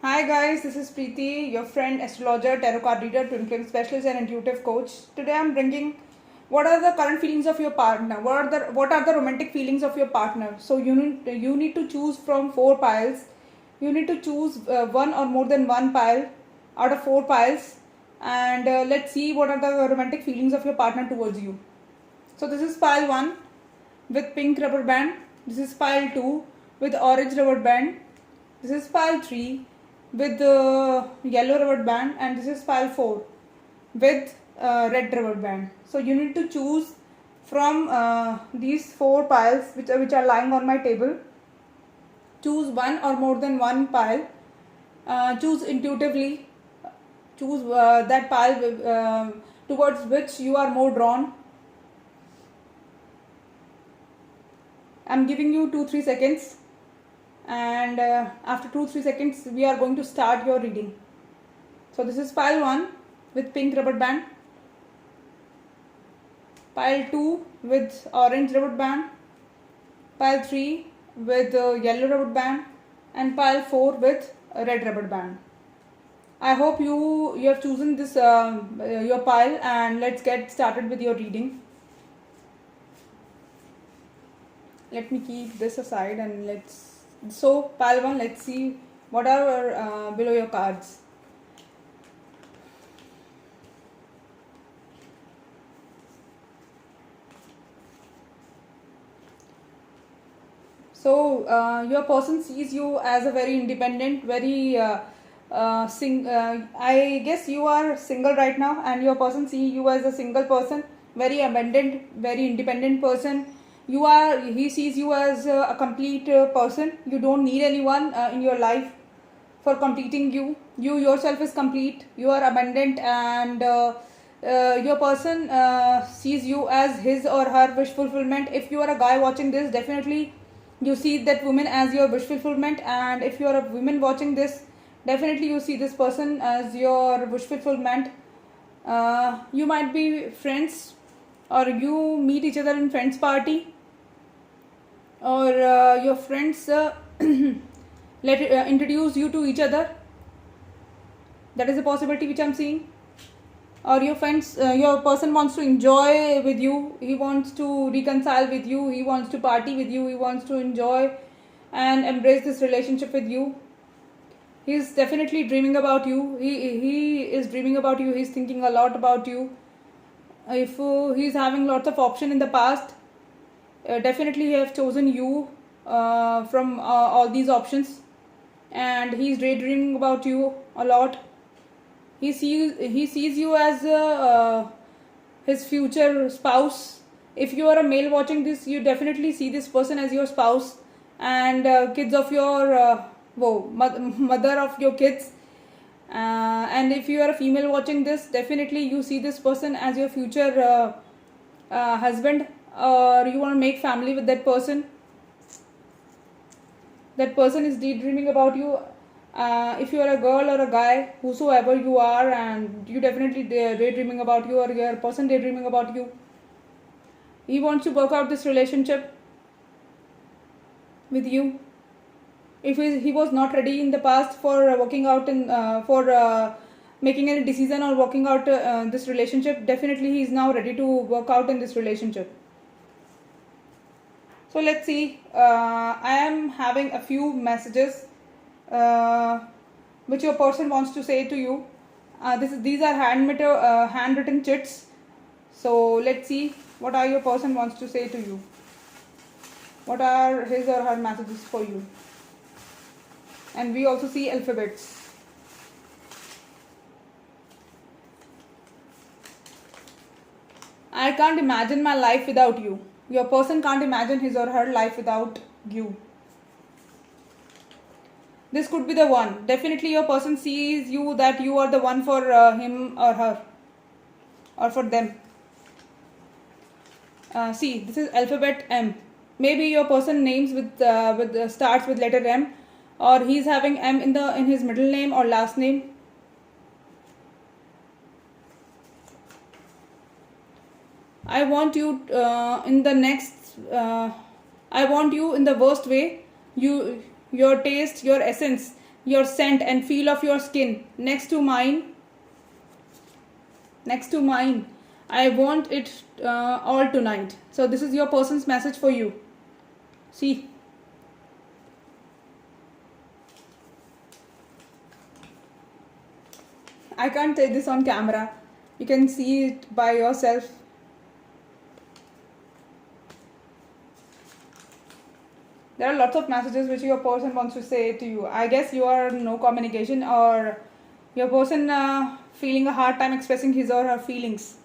Hi guys, this is Preeti, your friend, astrologer, tarot card reader, twin flame specialist, and intuitive coach. Today I'm bringing what are the current feelings of your partner. What are the romantic feelings of your partner? So you need to choose from 4 piles. You need to choose one or more than one pile out of 4 piles, and let's see what are the romantic feelings of your partner towards you. So this is pile 1 with pink rubber band. This is pile 2 with orange rubber band. This is pile 3 with yellow rubber band, and this is pile 4 with red rubber band. So you need to choose from these 4 piles which are lying on my table. Choose one or more than one pile. Choose intuitively. Choose that pile towards which you are more drawn. I'm giving you 2-3 seconds, and after 2-3 seconds we are going to start your reading. So this is pile 1 with pink rubber band, pile 2 with orange rubber band, pile 3 with yellow rubber band, and pile 4 with red rubber band. I hope you have chosen this your pile, and let's get started with your reading. Let me keep this aside and so pile 1, let's see what are below your cards. So your person sees you as a very independent, very I guess you are single right now, and your person sees you as a single person, very abundant, very independent person. He sees you as a complete person. You don't need anyone in your life for completing you. You yourself is complete. You are abundant, and your person sees you as his or her wish fulfillment. If you are a guy watching this, definitely you see that woman as your wish fulfillment, and if you are a woman watching this, definitely you see this person as your wish fulfillment. You might be friends, or you meet each other in friends party, or your friends introduce you to each other. That is a possibility which I'm seeing. Or your person wants to enjoy with you. He wants to reconcile with you. He wants to party with you. He wants to enjoy and embrace this relationship with you. He is definitely dreaming about you. He is dreaming about you. He's thinking a lot about you. If he's having lots of options in the past, definitely he have chosen you from all these options, and he's daydreaming about you a lot. He sees you as his future spouse. If you are a male watching this, you definitely see this person as your spouse, and kids of your mother of your kids. And if you are a female watching this, definitely you see this person as your future husband, or you want to make family with that person. That person is daydreaming about you. If you are a girl or a guy, whosoever you are, and you definitely daydreaming about you, or your person daydreaming about you. He wants to work out this relationship with you. If he was not ready in the past for working out for making any decision or working out this relationship, definitely he is now ready to work out in this relationship. So let's see. I am having a few messages which your person wants to say to you. These are handwritten chits. So let's see what are your person wants to say to you. What are his or her messages for you? And we also see alphabets. I can't imagine my life without you. Your person can't imagine his or her life without you. This could be the one. Definitely your person sees you that you are the one for him or her, or for them. See, this is alphabet M. Maybe your person names with starts with letter M, or he's having M in his middle name or last name. I want you I want you in the worst way. Your taste, your essence, your scent and feel of your skin next to mine. I want it all tonight. So this is your person's message for you. See, I can't take this on camera. You can see it by yourself. There are lots of messages which your person wants to say to you. I guess you are no communication, or your person feeling a hard time expressing his or her feelings.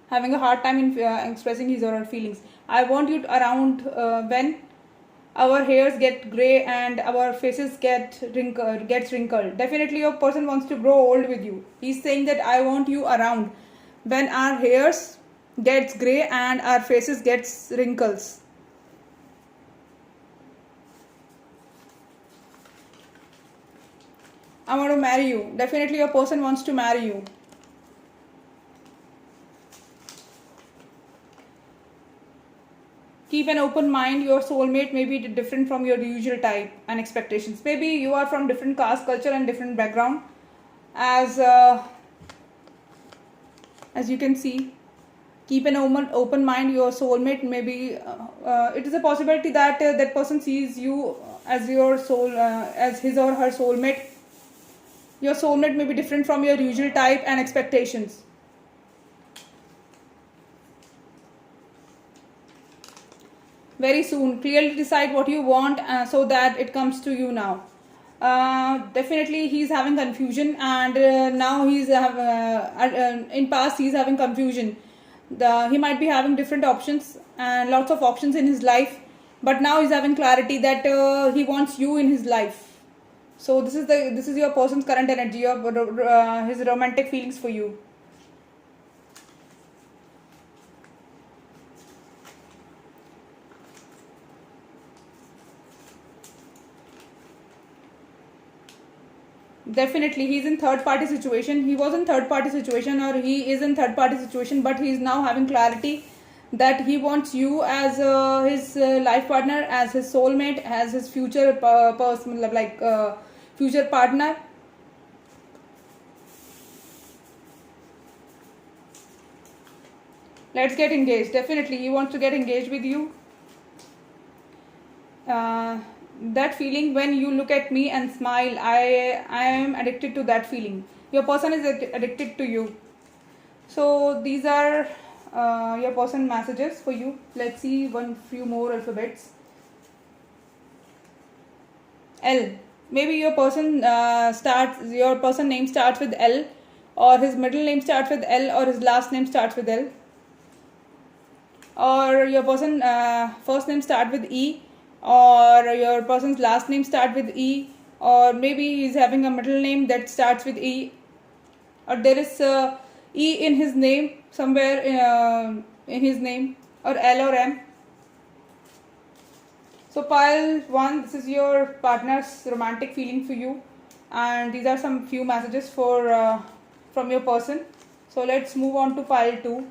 Having a hard time in expressing his or her feelings. I want you around when our hairs get grey and our faces gets wrinkled. Definitely your person wants to grow old with you. He's saying that I want you around when our hairs gets grey and our faces gets wrinkles. I want to marry you. Definitely your person wants to marry you. Keep an open mind. Your soulmate may be different from your usual type and expectations. Maybe you are from different caste, culture and different background. As you can see, keep an open mind. Your soulmate may be, it is a possibility that that person sees you as your soul, as his or her soulmate. Your soulmate may be different from your usual type and expectations. Very soon, clearly decide what you want so that it comes to you now. Definitely he's having confusion, and now he's in past he's having confusion. He might be having different options and lots of options in his life, but now he's having clarity that he wants you in his life. So this is your person's current energy of his romantic feelings for you. Definitely he's in third party situation. He was in third party situation, or he is in third party situation, but he is now having clarity that he wants you as his life partner, as his soulmate, as his future person, like future partner. Let's get engaged. Definitely he wants to get engaged with you. That feeling when you look at me and smile, I am addicted to that feeling. Your person is addicted to you. So these are your person messages for you. Let's see few more alphabets. L. Maybe your person name starts with L, or his middle name starts with L, or his last name starts with L, or your person first name start with E, or your person's last name start with E, or maybe he's having a middle name that starts with E, or there is E in his name somewhere in his name, or L or M. So pile 1, this is your partner's romantic feeling for you, and these are some few messages for from your person. So let's move on to pile 2.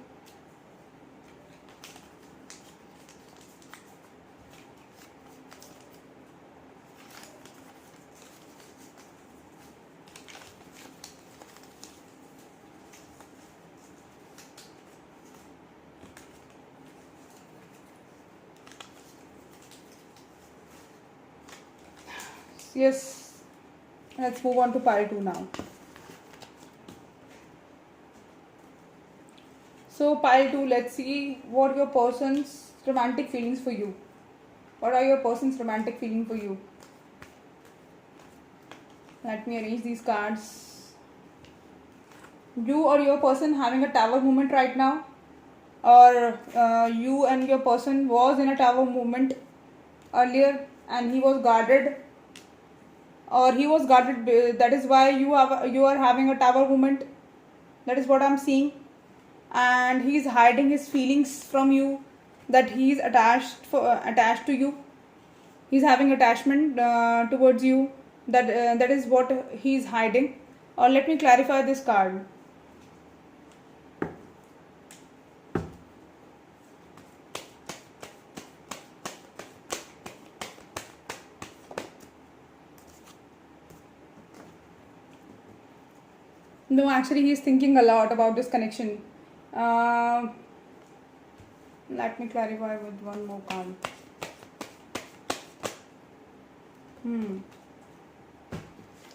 Yes, let's move on to pile 2 now. So pile 2, let's see what your person's romantic feelings for you. What are your person's romantic feeling for you? Let me arrange these cards. You or your person having a tower moment right now, or you and your person was in a tower moment earlier and he was guarded, or he was guarded, that is why you are having a tower moment. That is what I'm seeing. And he's hiding his feelings from you, that he's attached to you. He's having attachment towards you. That is what he's hiding. Or let me clarify this card. No, actually, he's thinking a lot about this connection. Uh, Let me clarify with one more card.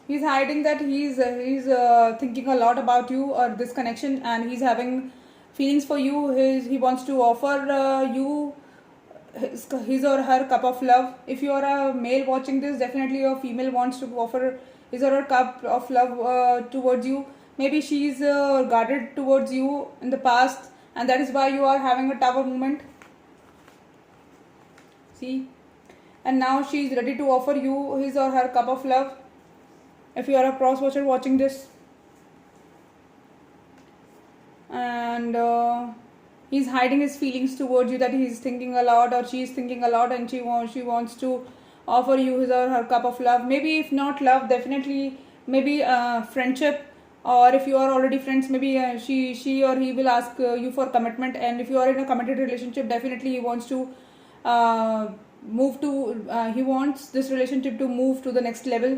He's hiding that he's thinking a lot about you or this connection, and he's having feelings for you. He wants to offer you his or her cup of love. If you are a male watching this, definitely a female wants to offer his or her cup of love towards you. Maybe she's guarded towards you in the past, and that is why you are having a tower moment. See, and now she is ready to offer you his or her cup of love. If you are a cross watcher watching this, and he's hiding his feelings towards you, that he's thinking a lot or she's thinking a lot, and she wants to offer you his or her cup of love. Maybe if not love, definitely maybe friendship, or if you are already friends, maybe she or he will ask you for commitment. And if you are in a committed relationship, definitely he wants to he wants this relationship to move to the next level.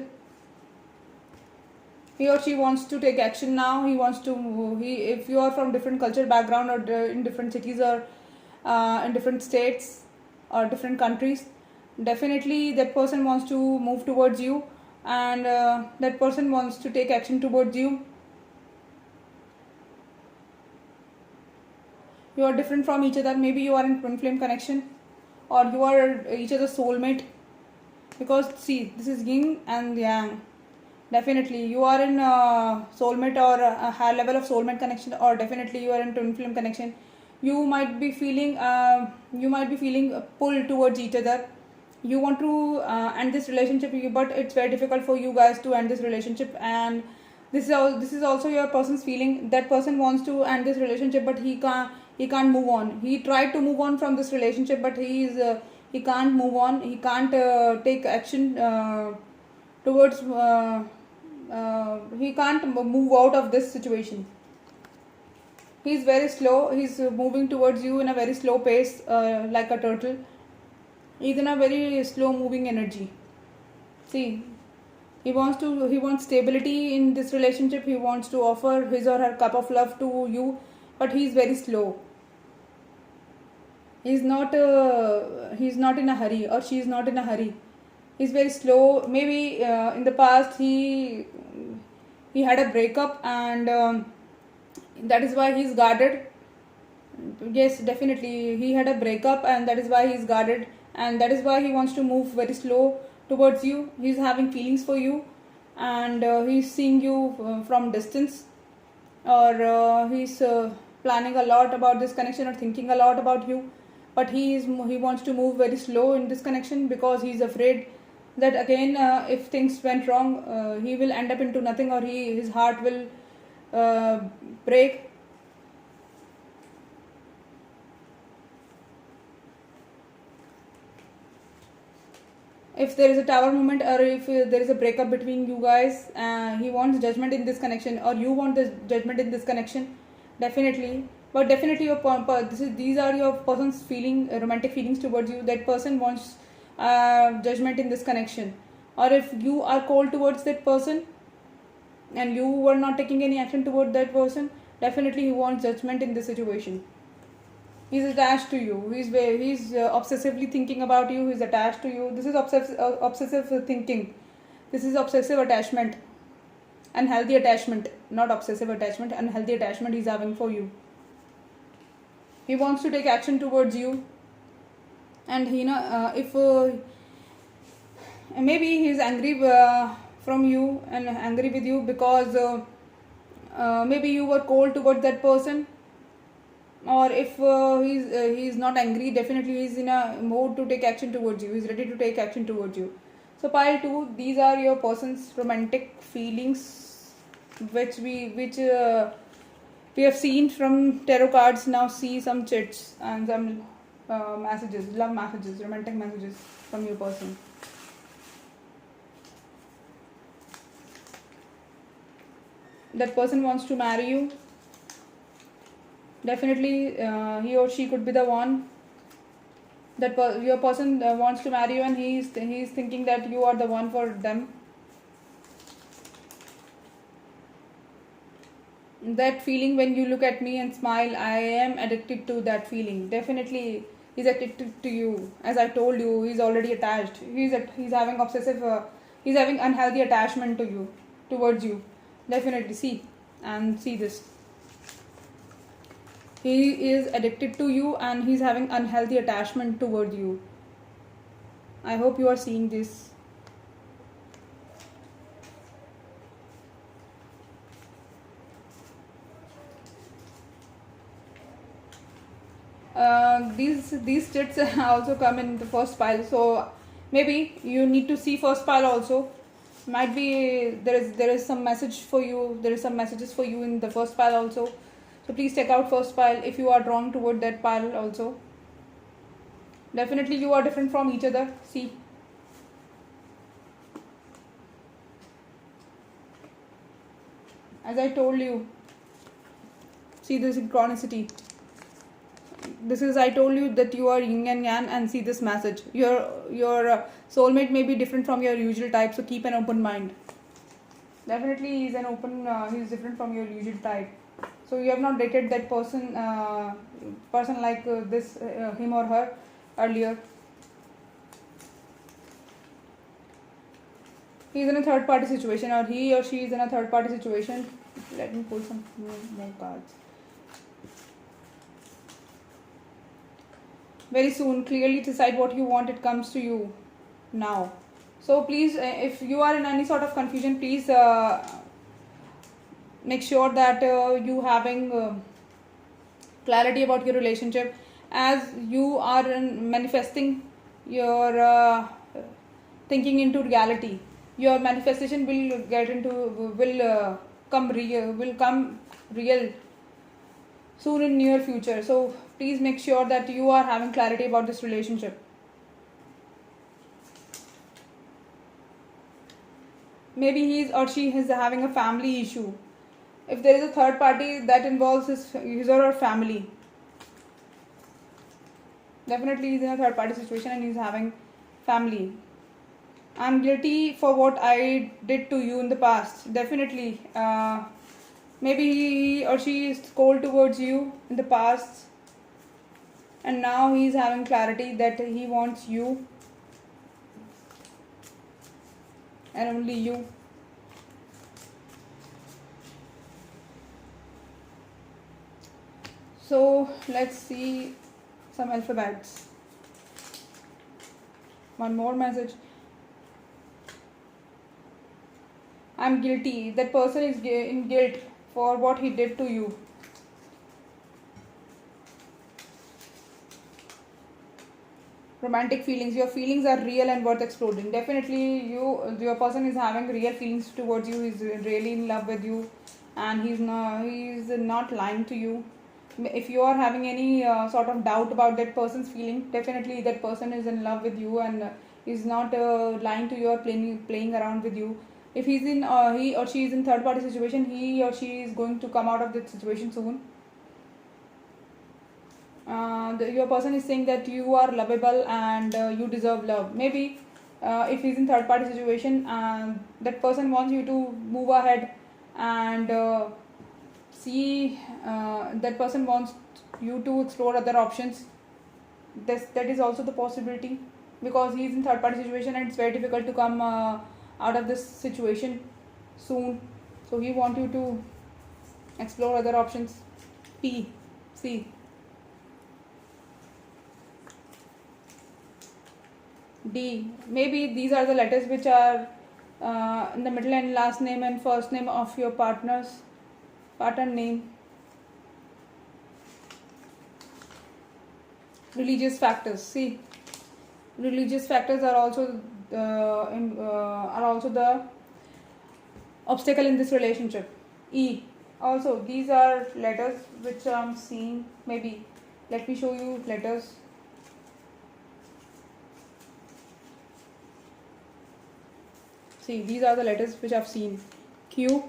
He or she wants to take action now. He wants to if you are from different culture background, or in different cities, or in different states or different countries, definitely that person wants to move towards you, and that person wants to take action towards you. You are different from each other. Maybe you are in twin flame connection, or you are each other's soulmate, because see, this is yin and yang. Definitely you are in soulmate, or a higher level of soulmate connection, or definitely you are in twin flame connection. You might be feeling a pull towards each other. You want to end this relationship, but it's very difficult for you guys to end this relationship. And this is also your person's feeling. That person wants to end this relationship, but he can't move on. He tried to move on from this relationship, but he can't move on. He can't take action towards he can't move out of this situation. He's very slow. He's moving towards you in a very slow pace, like a turtle. He's in a very slow moving energy. See, he wants stability in this relationship. He wants to offer his or her cup of love to you, but he's very slow. He's not in a hurry, or she's not in a hurry. He's very slow. Maybe in the past he had a breakup, and that is why he's guarded. Yes, definitely he had a breakup, and that is why he's guarded, and that is why he wants to move very slow towards you. He's having feelings for you, and he's seeing you from distance, or he's planning a lot about this connection, or thinking a lot about you. But he wants to move very slow in this connection, because he's afraid that again if things went wrong, he will end up into nothing, or his heart will break. If there is a tower moment, or if there is a breakup between you guys, he wants judgment in this connection, or you want the judgment in this connection, definitely. But definitely these are your person's romantic feelings towards you. That person wants judgment in this connection. Or if you are cold towards that person, and you were not taking any action toward that person, definitely he wants judgment in this situation. He's attached to you. He's obsessively thinking about you. He's attached to you. This is obsessive thinking. This is obsessive attachment. Unhealthy attachment. Not obsessive attachment. Unhealthy attachment he's having for you. He wants to take action towards you. And if maybe he's angry from you, and angry with you, because maybe you were cold towards that person. Or if he's not angry, definitely he's in a mode to take action towards you. He's ready to take action towards you. So pile 2, these are your person's romantic feelings, which we have seen from tarot cards. Now see some chits and some messages, love messages, romantic messages from your person. That person wants to marry you. Definitely he or she could be the one. That your person wants to marry you, and he's thinking that you are the one for them. That feeling when you look at me and smile, I am addicted to that feeling. Definitely, he's addicted to you. As I told you, he's already attached. He's having obsessive. He's having unhealthy attachment to you, towards you. Definitely, see and see this. He is addicted to you and he's having unhealthy attachment toward you. I hope you are seeing this. These chits also come in the first pile, so maybe you need to see first pile also. Might be there is some message for you. There is some messages for you in the first pile also. So please check out first pile if you are drawn toward that pile also. Definitely you are different from each other. See. As I told you, see the synchronicity. This is, I told you that you are yin and yang, and see this message. Your soulmate may be different from your usual type, so keep an open mind. Definitely he's an open, he's different from your usual type. So you have not dated that person, person like this, him or her earlier. He is in a third party situation, or he or she is in a third party situation. Let me pull some more cards. Very soon, clearly decide what you want. It comes to you now. So please, if you are in any sort of confusion, please make sure that you having clarity about your relationship, as you are manifesting your thinking into reality. Your manifestation will get into will come real soon in near future. So please make sure that you are having clarity about this relationship. Maybe he or she is having a family issue. If there is a third party, that involves his or her family. Definitely he's in a third party situation and he's having family. I'm guilty for what I did to you in the past. Definitely. Maybe he or she is cold towards you in the past, and now he's having clarity that he wants you and only you. So let's see some alphabets. One more message. I'm guilty. That person is in guilt for what he did to you. Romantic feelings. Your feelings are real and worth exploring. Definitely your person is having real feelings towards you. He's really in love with you, and he's not lying to you. If you are having any sort of doubt about that person's feeling, definitely that person is in love with you and is not lying to you or playing around with you. If he's in he or she is in third party situation, he or she is going to come out of that situation soon. Your person is saying that you are lovable and you deserve love. Maybe if he's in third party situation, that person wants you to move ahead and see, that person wants you to explore other options. That is also the possibility, because he's in third party situation and it's very difficult to come out of this situation soon. So he wants you to explore other options. P, C, D. Maybe these are the letters which are in the middle and last name and first name of your partner name. Religious factors. See, religious factors are also the obstacle in this relationship. E. Also, these are letters which I'm seeing. Maybe let me show you letters. See, these are the letters which I've seen. Q.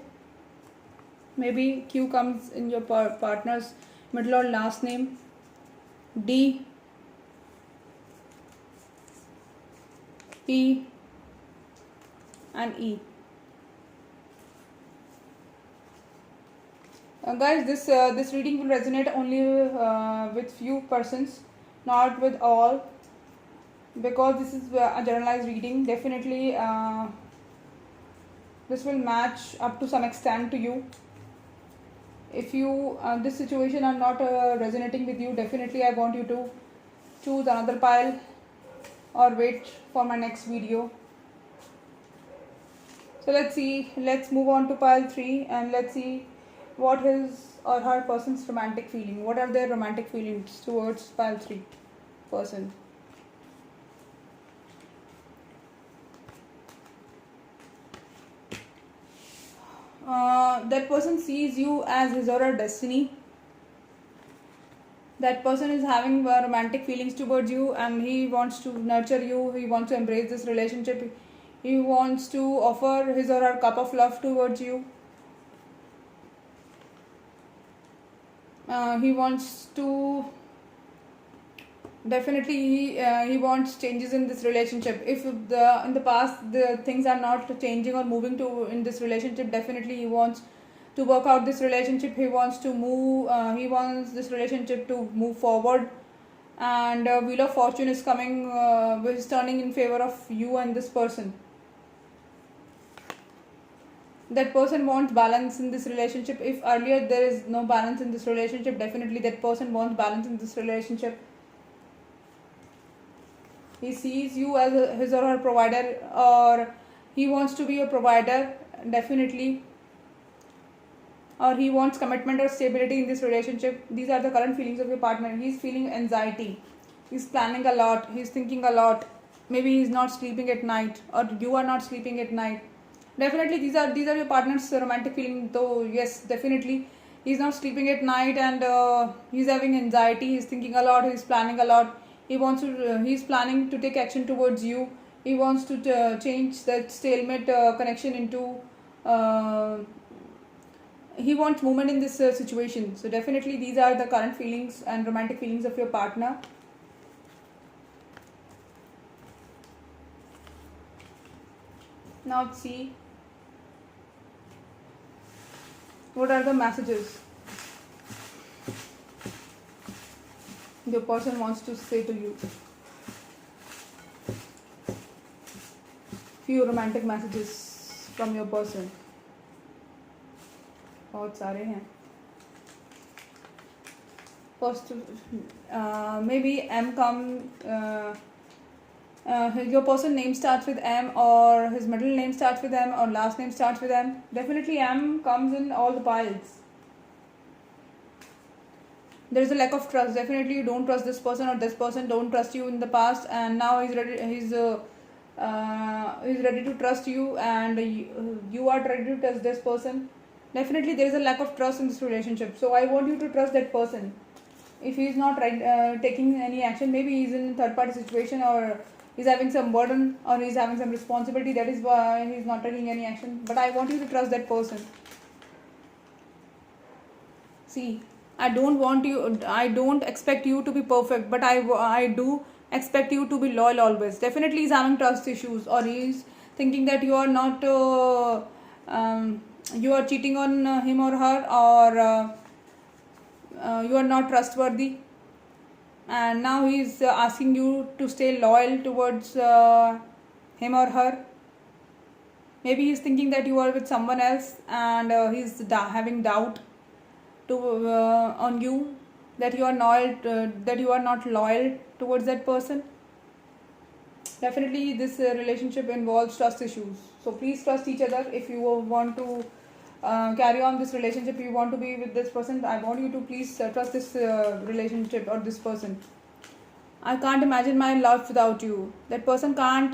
Maybe Q comes in your partner's middle or last name. D. P. And E. Guys, this reading will resonate only with few persons, not with all, because this is a generalized reading. Definitely this will match up to some extent to you. If you this situation are not resonating with you, definitely I want you to choose another pile or wait for my next video. So let's see, let's move on to pile 3 and let's see what his or her person's romantic feeling. What are their romantic feelings towards pile 3 person? That person sees you as his or her destiny. That person is having romantic feelings towards you and he wants to nurture you. He wants to embrace this relationship. He wants to offer his or her cup of love towards you. He wants to definitely he wants changes in this relationship. If in the past the things are not changing or moving to in this relationship, definitely he wants to work out this relationship. He wants to move, he wants this relationship to move forward, and wheel of fortune is coming, which is turning in favor of you and this person. That person wants balance in this relationship. If earlier there is no balance in this relationship, definitely that person wants balance in this relationship. He sees you as his or her provider, or he wants to be a provider, definitely, or he wants commitment or stability in this relationship. These are the current feelings of your partner. He's feeling anxiety, he's planning a lot, he's thinking a lot. Maybe he's not sleeping at night, or you are not sleeping at night. Definitely these are your partner's romantic feeling. Though yes, definitely he's not sleeping at night, and he's having anxiety, he's thinking a lot, he's planning a lot. He's planning to take action towards you. He wants to change that stalemate connection into he wants movement in this situation. So definitely these are the current feelings and romantic feelings of your partner. Now let's see what are the messages your person wants to say to you. Few romantic messages from your person. बहुत सारे हैं. First, maybe M your person name starts with M, or his middle name starts with M, or last name starts with M. Definitely M comes in all the piles. There is a lack of trust. Definitely you don't trust this person, or this person don't trust you in the past, and now he's ready to trust you, and you are ready to trust this person. Definitely there is a lack of trust in this relationship. So I want you to trust that person. If he is not taking any action, maybe he is in a third party situation, or he's having some burden, or he's having some responsibility. That is why he's not taking any action. But I want you to trust that person. See, I don't expect you to be perfect, but I do expect you to be loyal always. Definitely he's having trust issues, or he's thinking that you are not you are cheating on him or her, or you are not trustworthy, and now he is asking you to stay loyal towards him or her. Maybe he is thinking that you are with someone else, and he is having doubt on you, that you are not loyal towards that person. Definitely this relationship involves trust issues. So please trust each other. If you want to carry on this relationship, you want to be with this person, I want you to please trust this relationship or this person. I can't imagine my life without you. That person can't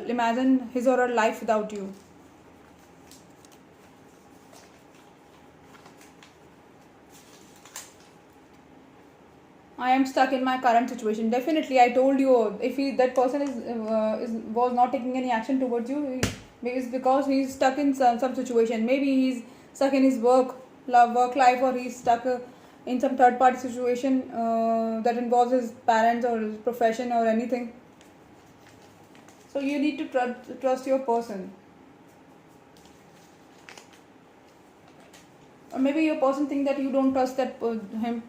imagine his or her life without you. I am stuck in my current situation. Definitely, I told you, if that person was not taking any action towards you, it's because he's stuck in some situation. Maybe he's stuck in his work life, or he's stuck in some third party situation that involves his parents or his profession or anything. So you need to trust your person. Or maybe your person think that you don't trust him.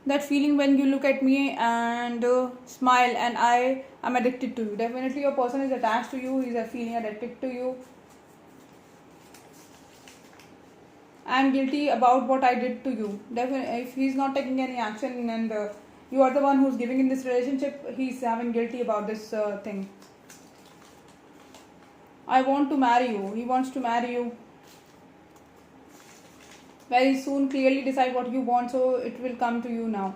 That feeling when you look at me and smile and I am addicted to you. Definitely your person is attached to you. He is feeling addicted to you. I am guilty about what I did to you. Definitely, if he is not taking any action and you are the one who is giving in this relationship, he is having guilty about this thing. I want to marry you. He wants to marry you very soon. Clearly decide what you want, so it will come to you now.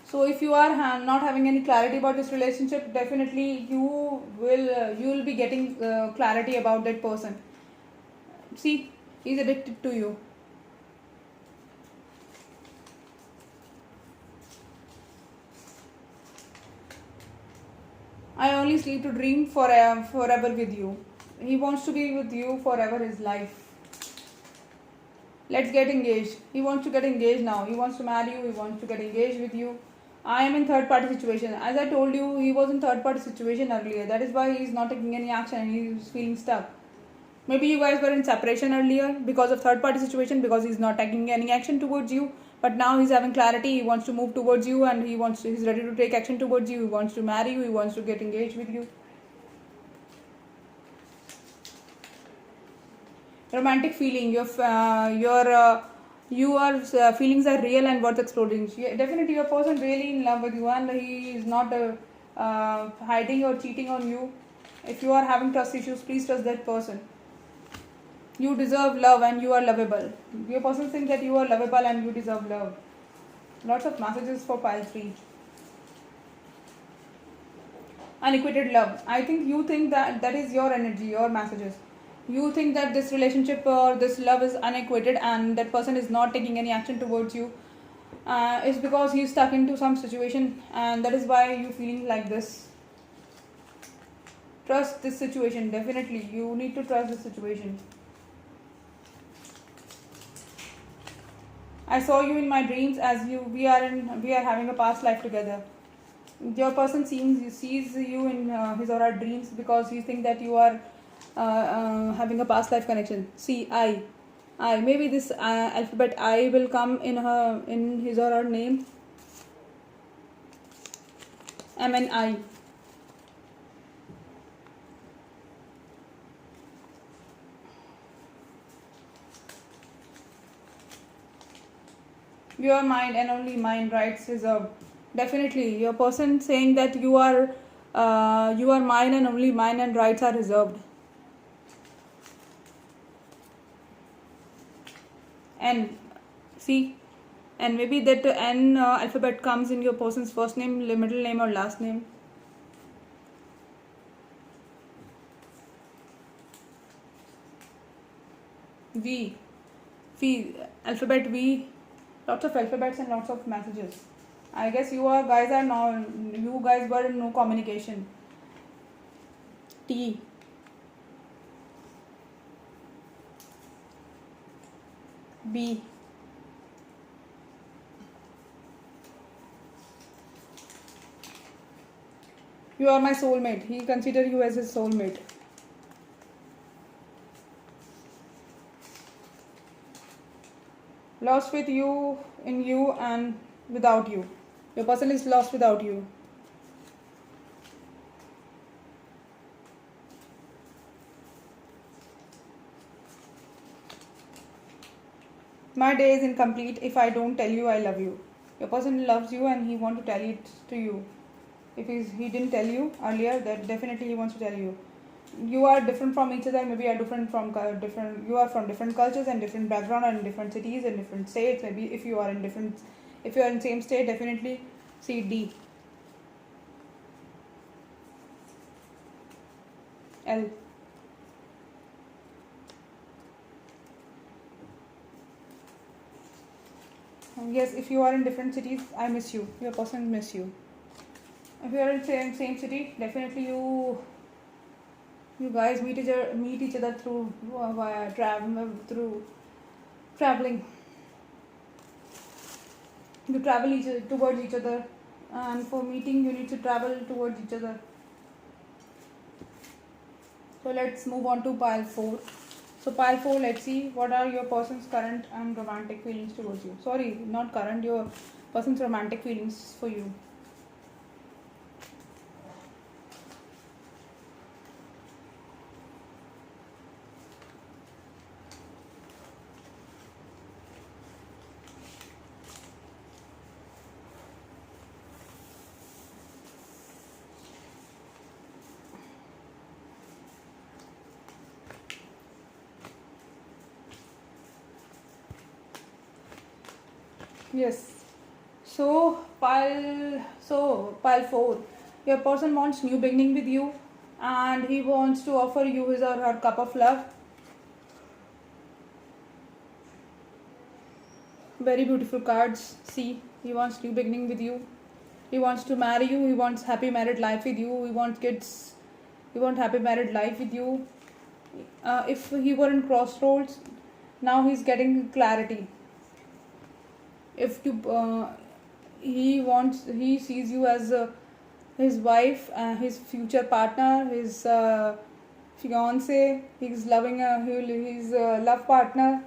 So if you are not having any clarity about this relationship, definitely you will be getting clarity about that person. See, he is addicted to you. I only sleep to dream forever with you. He wants to be with you forever his life. Let's get engaged. He wants to get engaged now. He wants to marry you. He wants to get engaged with you. I am in third party situation. As I told you, he was in third party situation earlier. That is why he is not taking any action and he is feeling stuck. Maybe you guys were in separation earlier because of third party situation, because he is not taking any action towards you. But now he's having clarity. He wants to move towards you and he's ready to take action towards you. He wants to marry you. He wants to get engaged with you. Romantic feeling. Your feelings are real and worth exploring. Definitely your person really in love with you and he is not hiding or cheating on you. If you are having trust issues, please trust that person. You deserve love and you are lovable. Your person thinks that you are lovable and you deserve love. Lots of messages for pile 3. Unequated love. I think you think that is your energy, your messages. You think that this relationship or this love is unequated and that person is not taking any action towards you. It's because he's stuck into some situation and that is why you're feeling like this. Trust this situation. Definitely you need to trust this situation. I saw you in my dreams as we are having a past life together. Your person sees you in his or her dreams because he thinks that you are having a past life connection. See, I maybe this alphabet I will come in his or her name. MNI. Your mind and only mind rights reserved. Definitely your person saying that you are mine and only mine and rights are reserved. N. See, and maybe that N alphabet comes in your person's first name, middle name or last name. V. Alphabet V. Lots of alphabets and lots of messages. I guess you guys were in no communication. T. B. You are my soulmate. He considers you as his soulmate. Lost with you, in you and without you. Your person is lost without you. My day is incomplete if I don't tell you I love you. Your person loves you and he wants to tell it to you. If he didn't tell you earlier, that definitely he wants to tell you. You are different from each other. Maybe you are you are from different cultures and different background and different cities and different states. Maybe if you are in same state, definitely see D. L. Yes, if you are in different cities, I miss you. Your person miss you. If you are in same city, definitely you guys meet each other through traveling. You travel towards each other, and for meeting you need to travel towards each other. So let's move on to pile 4. So pile 4, let's see what are your person's current and romantic feelings towards you. Sorry, not current, your person's romantic feelings for you. Yes. Pile 4. Your person wants new beginning with you, and he wants to offer you his or her cup of love. Very beautiful cards. See, he wants new beginning with you. He wants to marry you. He wants happy married life with you. He wants kids. He wants happy married life with you. If he were in crossroads, now he's getting clarity. If you he sees you as his wife, his future partner, his fiance, he's loving his love partner.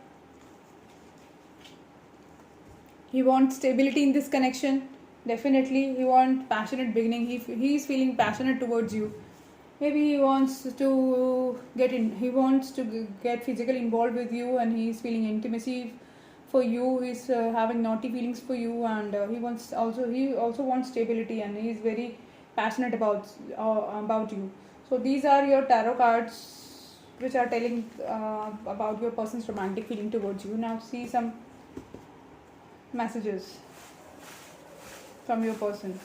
He wants stability in this connection. Definitely he wants passionate beginning. He is feeling passionate towards you. Maybe he wants to get physically involved with you, and he is feeling intimacy for you. He's having naughty feelings for you, and he also wants stability, and he is very passionate about you. So these are your tarot cards which are telling about your person's romantic feeling towards you. Now see some messages from your person.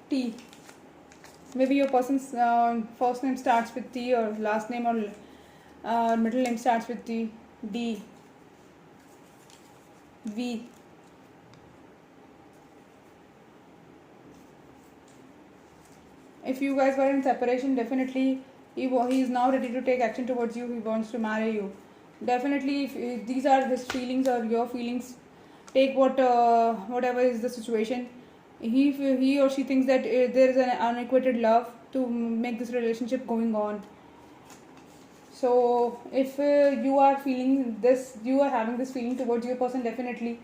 T. Maybe your person's first name starts with T, or last name or middle name starts with T. D. V. If you guys were in separation, definitely he is now ready to take action towards you. He wants to marry you. Definitely, if these are his feelings or your feelings, take whatever is the situation. He or she thinks that there is an unequated love to make this relationship going on. So if you are feeling this, you are having this feeling towards your person, definitely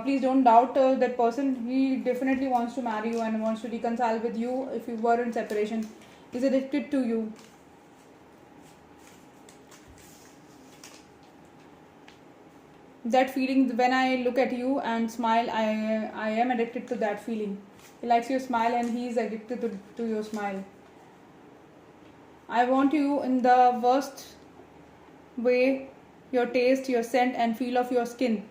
please don't doubt that person. He definitely wants to marry you and wants to reconcile with you. If you were in separation, he's addicted to you. That feeling, when I look at you and smile, I am addicted to that feeling. He likes your smile and he is addicted to your smile. I want you in the worst way, your taste, your scent and feel of your skin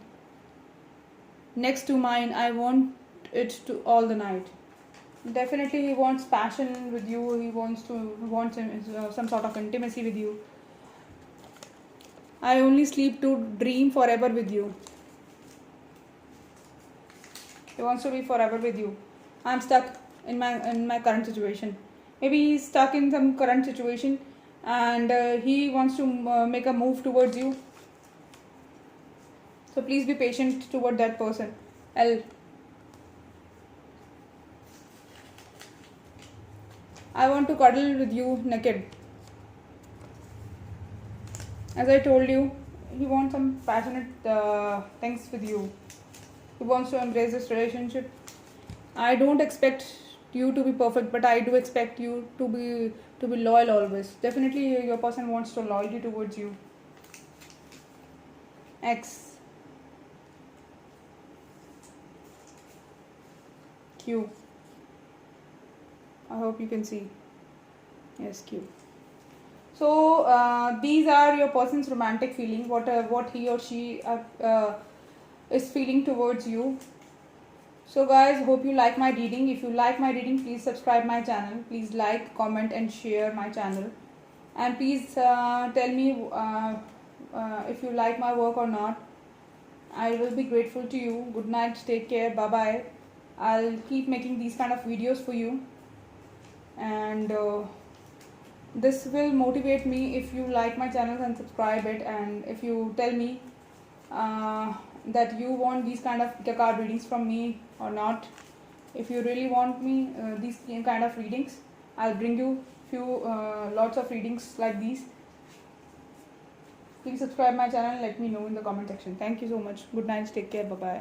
next to mine. I want it to all the night. Definitely he wants passion with you. He wants some sort of intimacy with you. I only sleep to dream forever with you. He wants to be forever with you. I'm stuck in my current situation. Maybe he's stuck in some current situation, and he wants to make a move towards you. So please be patient toward that person. L. I want to cuddle with you naked. As I told you, he wants some passionate things with you. He wants to embrace this relationship. I don't expect you to be perfect, but I do expect you to be loyal always. Definitely your person wants to loyalty towards you. X. Q. I hope you can see. Yes, Q. So these are your person's romantic feeling, what he or she is feeling towards you. So guys, hope you like my reading. If you like my reading, please subscribe my channel. Please like, comment and share my channel. And please tell me if you like my work or not. I will be grateful to you. Good night. Take care. Bye bye. I'll keep making these kind of videos for you. And this will motivate me if you like my channel and subscribe it, and if you tell me that you want these kind of card readings from me or not. If you really want me these kind of readings, I'll bring you lots of readings like these. Please subscribe my channel and let me know in the comment section. Thank you so much. Good night. Take care. Bye bye.